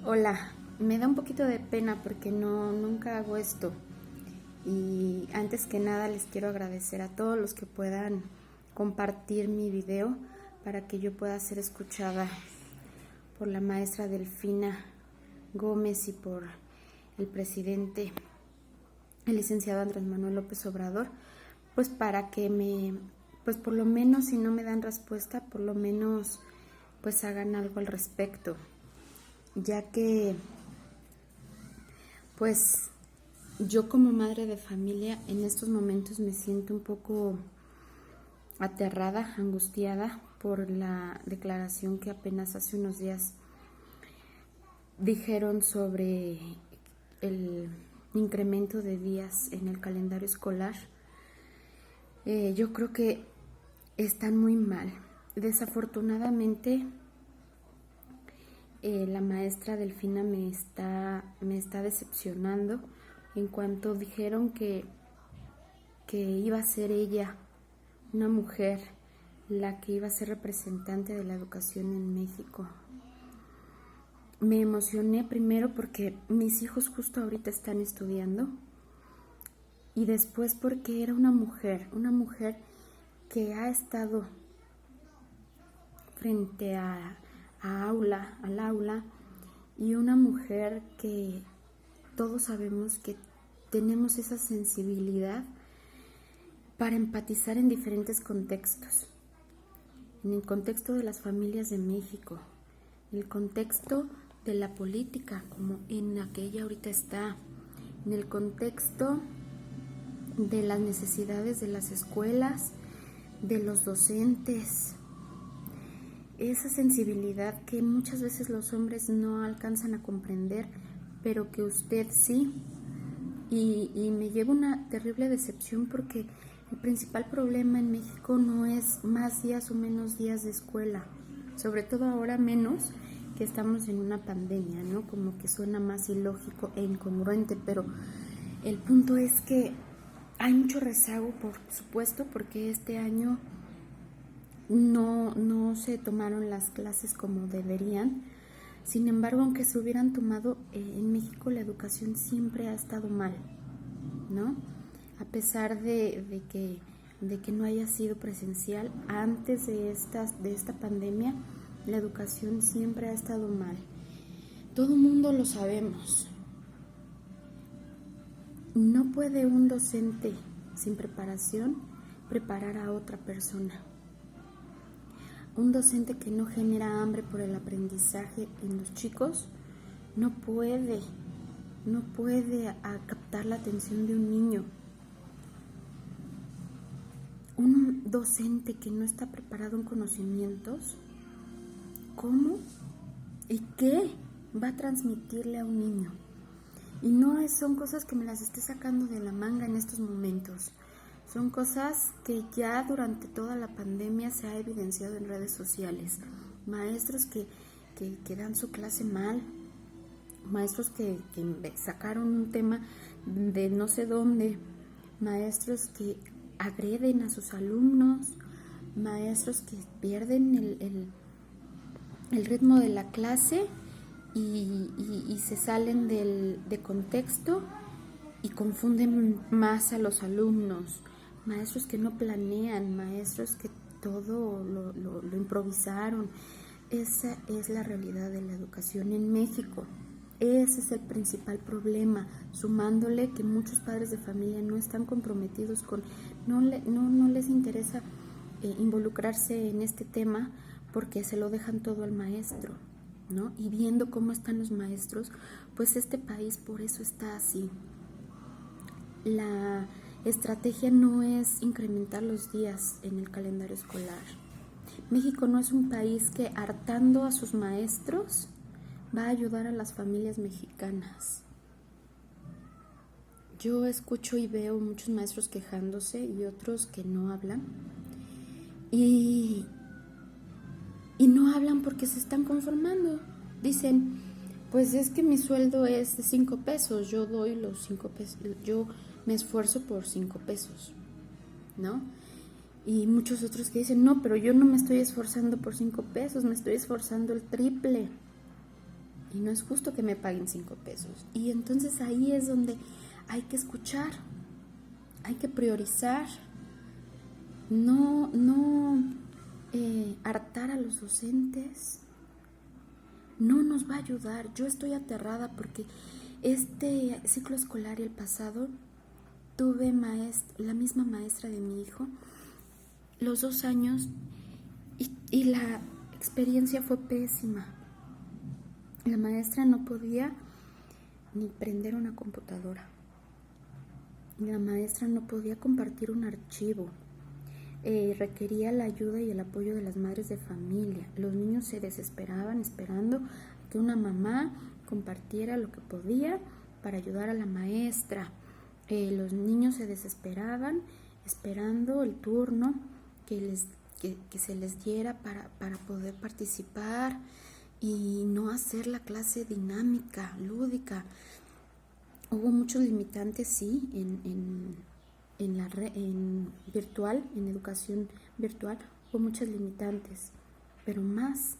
Hola, me da un poquito de pena porque nunca hago esto. Y antes que nada les quiero agradecer a todos los que puedan compartir mi video para que yo pueda ser escuchada por la maestra Delfina Gómez y por el presidente, el licenciado Andrés Manuel López Obrador, pues para que pues por lo menos, si no me dan respuesta, por lo menos pues hagan algo al respecto, ya que pues yo como madre de familia en estos momentos me siento un poco aterrada, angustiada por la declaración que apenas hace unos días dijeron sobre el incremento de días en el calendario escolar. Yo creo que están muy mal. Desafortunadamente, la maestra Delfina me está decepcionando en cuanto dijeron que iba a ser ella, una mujer, la que iba a ser representante de la educación en México. Me emocioné primero porque mis hijos justo ahorita están estudiando y después porque era una mujer que ha estado frente al aula, y una mujer que todos sabemos que tenemos esa sensibilidad para empatizar en diferentes contextos. En el contexto de las familias de México, en el contexto de la política, como en la que ella ahorita está, en el contexto de las necesidades de las escuelas, de los docentes, esa sensibilidad que muchas veces los hombres no alcanzan a comprender, pero que usted sí. Y me lleva una terrible decepción porque el principal problema en México no es más días o menos días de escuela, sobre todo ahora menos que estamos en una pandemia, ¿no? Como que suena más ilógico e incongruente, pero el punto es que hay mucho rezago, por supuesto, porque este año no se tomaron las clases como deberían. Sin embargo, aunque se hubieran tomado, en México la educación siempre ha estado mal, ¿no? A pesar de que no haya sido presencial, antes de esta pandemia, la educación siempre ha estado mal. Todo el mundo lo sabemos. No puede un docente sin preparación preparar a otra persona. Un docente que no genera hambre por el aprendizaje en los chicos no puede captar la atención de un niño. Un docente que no está preparado en conocimientos, ¿cómo y qué va a transmitirle a un niño? Y no son cosas que me las esté sacando de la manga en estos momentos. Son cosas que ya durante toda la pandemia se ha evidenciado en redes sociales. Maestros que dan su clase mal, maestros que sacaron un tema de no sé dónde, maestros que agreden a sus alumnos, maestros que pierden el ritmo de la clase y se salen de contexto y confunden más a los alumnos, maestros que no planean, maestros que todo lo improvisaron. Esa es la realidad de la educación en México. Ese es el principal problema, sumándole que muchos padres de familia no están comprometidos no les interesa involucrarse en este tema porque se lo dejan todo al maestro, ¿no? Y viendo cómo están los maestros, pues este país por eso está así. La estrategia no es incrementar los días en el calendario escolar. México no es un país que, hartando a sus maestros, va a ayudar a las familias mexicanas. Yo escucho y veo muchos maestros quejándose y otros que no hablan. Y no hablan porque se están conformando. Dicen, pues es que mi sueldo es de 5 pesos, yo doy los 5 pesos, yo me esfuerzo por 5 pesos, ¿no? Y muchos otros que dicen, no, pero yo no me estoy esforzando por 5 pesos, me estoy esforzando el triple. y no es justo que me paguen 5 pesos. Y entonces ahí es donde hay que escuchar, hay que priorizar, no hartar a los docentes, no nos va a ayudar. Yo estoy aterrada porque este ciclo escolar y el pasado tuve la misma maestra de mi hijo, los 2 años, y la experiencia fue pésima. La maestra no podía ni prender una computadora. La maestra no podía compartir un archivo. Requería la ayuda y el apoyo de las madres de familia. Los niños se desesperaban esperando que una mamá compartiera lo que podía para ayudar a la maestra. Los niños se desesperaban esperando el turno que se les diera para poder participar y no hacer la clase dinámica, lúdica. Hubo muchos limitantes, sí, en virtual, en educación virtual, hubo muchas limitantes, pero más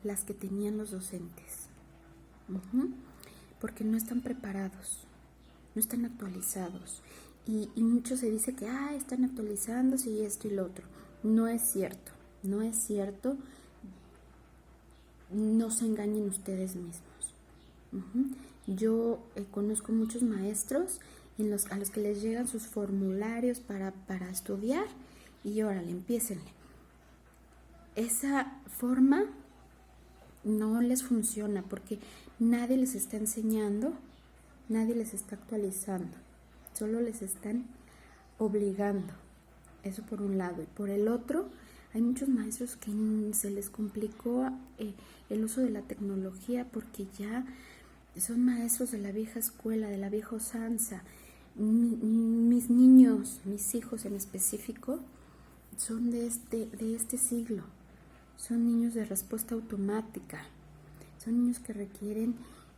las que tenían los docentes, porque no están preparados, no están actualizados, y mucho se dice que están actualizándose y esto y lo otro. No es cierto, no es cierto. No se engañen ustedes mismos. Yo conozco muchos maestros a los que les llegan sus formularios para estudiar y órale, empiécenle. Esa forma no les funciona porque nadie les está enseñando, nadie les está actualizando, solo les están obligando. Eso por un lado. Y por el otro, hay muchos maestros que se les complicó el uso de la tecnología porque ya son maestros de la vieja escuela, de la vieja usanza. Mis niños, mis hijos en específico, son de este siglo. Son niños de respuesta automática. Son niños que requieren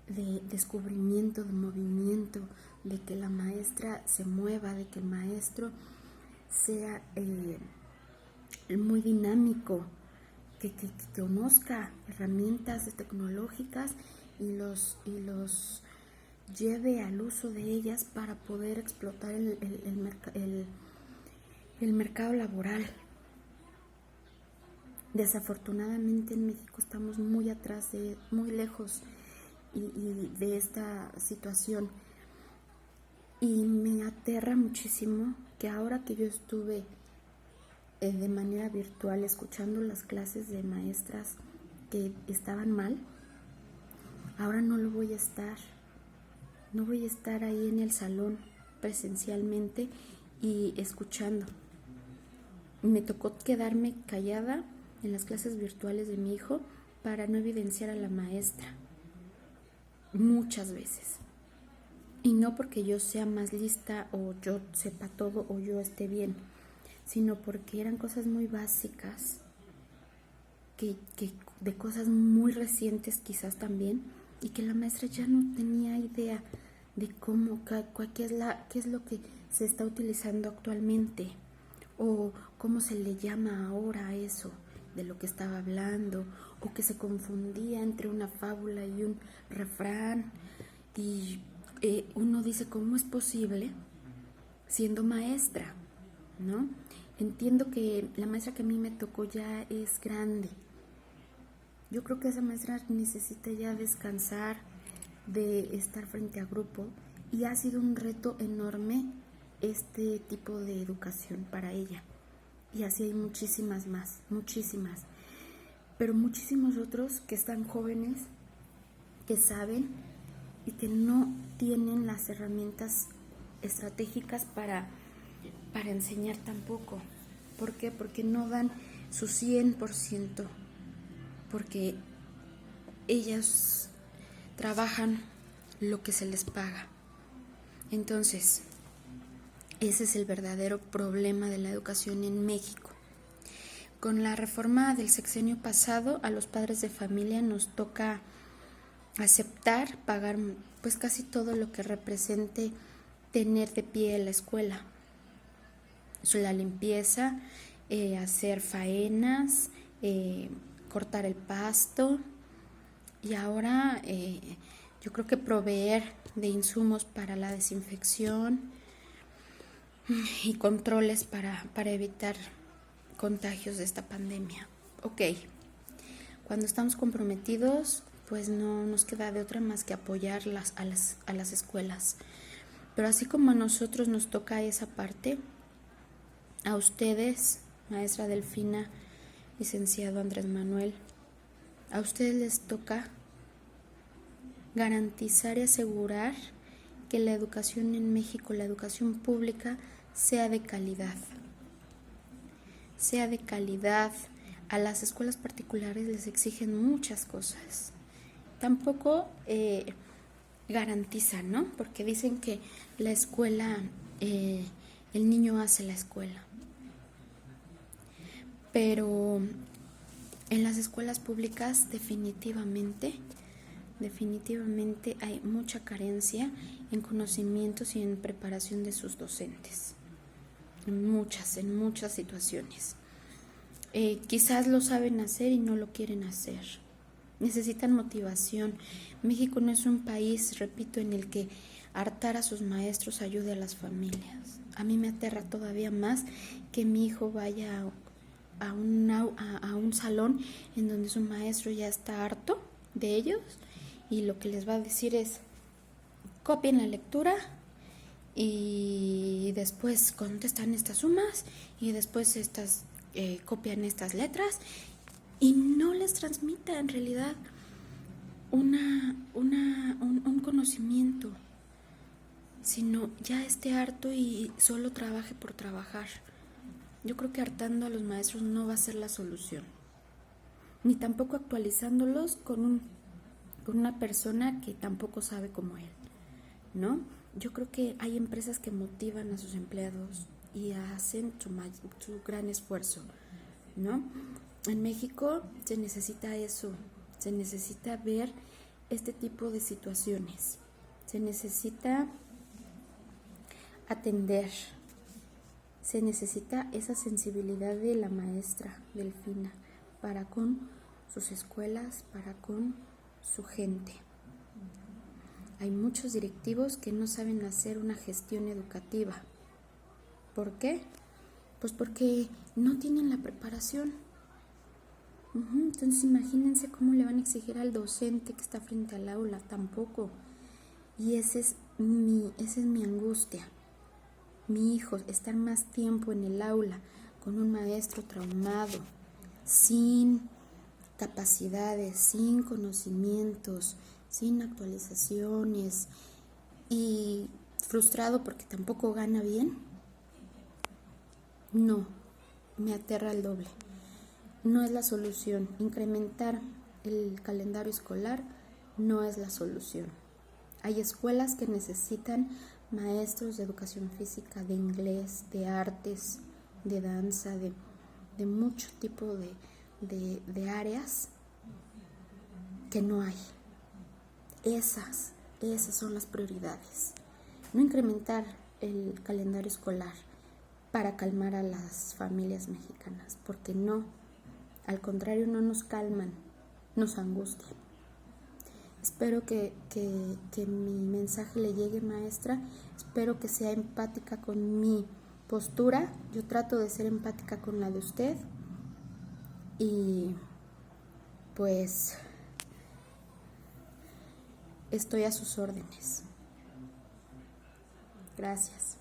de descubrimiento, de movimiento, de que la maestra se mueva, de que el maestro sea muy dinámico, que conozca herramientas tecnológicas y los lleve al uso de ellas para poder explotar el mercado laboral. Desafortunadamente en México estamos muy atrás, muy lejos y de esta situación, y me aterra muchísimo que ahora que yo estuve de manera virtual escuchando las clases de maestras que estaban mal, ahora no lo voy a estar. No voy a estar ahí en el salón presencialmente y escuchando. Me tocó quedarme callada en las clases virtuales de mi hijo para no evidenciar a la maestra muchas veces. Y no porque yo sea más lista o yo sepa todo o yo esté bien, sino porque eran cosas muy básicas, que de cosas muy recientes quizás también, y que la maestra ya no tenía idea de qué es lo que se está utilizando actualmente o cómo se le llama ahora a eso de lo que estaba hablando, o que se confundía entre una fábula y un refrán, y uno dice, ¿cómo es posible siendo maestra? ¿No? Entiendo que la maestra que a mí me tocó ya es grande. Yo creo que esa maestra necesita ya descansar de estar frente a grupo, y ha sido un reto enorme este tipo de educación para ella. Y así hay muchísimas más, muchísimas. Pero muchísimos otros que están jóvenes, que saben y que no tienen las herramientas estratégicas para enseñar tampoco. ¿Por qué? Porque no dan su 100%, porque ellas trabajan lo que se les paga. Entonces, ese es el verdadero problema de la educación en México. Con la reforma del sexenio pasado, a los padres de familia nos toca aceptar pagar pues casi todo lo que represente tener de pie la escuela. La limpieza, hacer faenas, cortar el pasto, Y ahora yo creo que proveer de insumos para la desinfección y controles para evitar contagios de esta pandemia. Ok, cuando estamos comprometidos, pues no nos queda de otra más que apoyar a las escuelas. Pero así como a nosotros nos toca esa parte, a ustedes, maestra Delfina, licenciado Andrés Manuel, a ustedes les toca garantizar y asegurar que la educación en México, la educación pública, sea de calidad. Sea de calidad. A las escuelas particulares les exigen muchas cosas. Tampoco garantizan, ¿no? Porque dicen que la escuela, el niño hace la escuela. Pero en las escuelas públicas definitivamente hay mucha carencia en conocimientos y en preparación de sus docentes. En muchas situaciones. Quizás lo saben hacer y no lo quieren hacer. Necesitan motivación. México no es un país, repito, en el que hartar a sus maestros ayude a las familias. A mí me aterra todavía más que mi hijo vaya a un salón en donde su maestro ya está harto de ellos y lo que les va a decir es: copien la lectura y después contestan estas sumas y después copian estas letras, y no les transmita en realidad un conocimiento, sino ya esté harto y solo trabaje por trabajar. Yo creo que hartando a los maestros no va a ser la solución, ni tampoco actualizándolos con una persona que tampoco sabe como él, ¿no? Yo creo que hay empresas que motivan a sus empleados y hacen su gran esfuerzo, ¿no? En México se necesita eso, se necesita ver este tipo de situaciones, se necesita atender, se necesita esa sensibilidad de la maestra Delfina para con sus escuelas, para con su gente. Hay muchos directivos que no saben hacer una gestión educativa. ¿Por qué? Pues porque no tienen la preparación. Entonces imagínense cómo le van a exigir al docente que está frente al aula. Tampoco. Y esa es mi angustia. Mi hijo, estar más tiempo en el aula con un maestro traumado, sin capacidades, sin conocimientos, sin actualizaciones y frustrado porque tampoco gana bien. No, me aterra el doble. No es la solución. Incrementar el calendario escolar no es la solución. Hay escuelas que necesitan maestros de educación física, de inglés, de artes, de danza, de mucho tipo de áreas que no hay. Esas son las prioridades. No incrementar el calendario escolar para calmar a las familias mexicanas, porque no, al contrario, no nos calman, nos angustian. Espero que mi mensaje le llegue, maestra. Espero que sea empática con mi postura. Yo trato de ser empática con la de usted. Y pues estoy a sus órdenes. Gracias.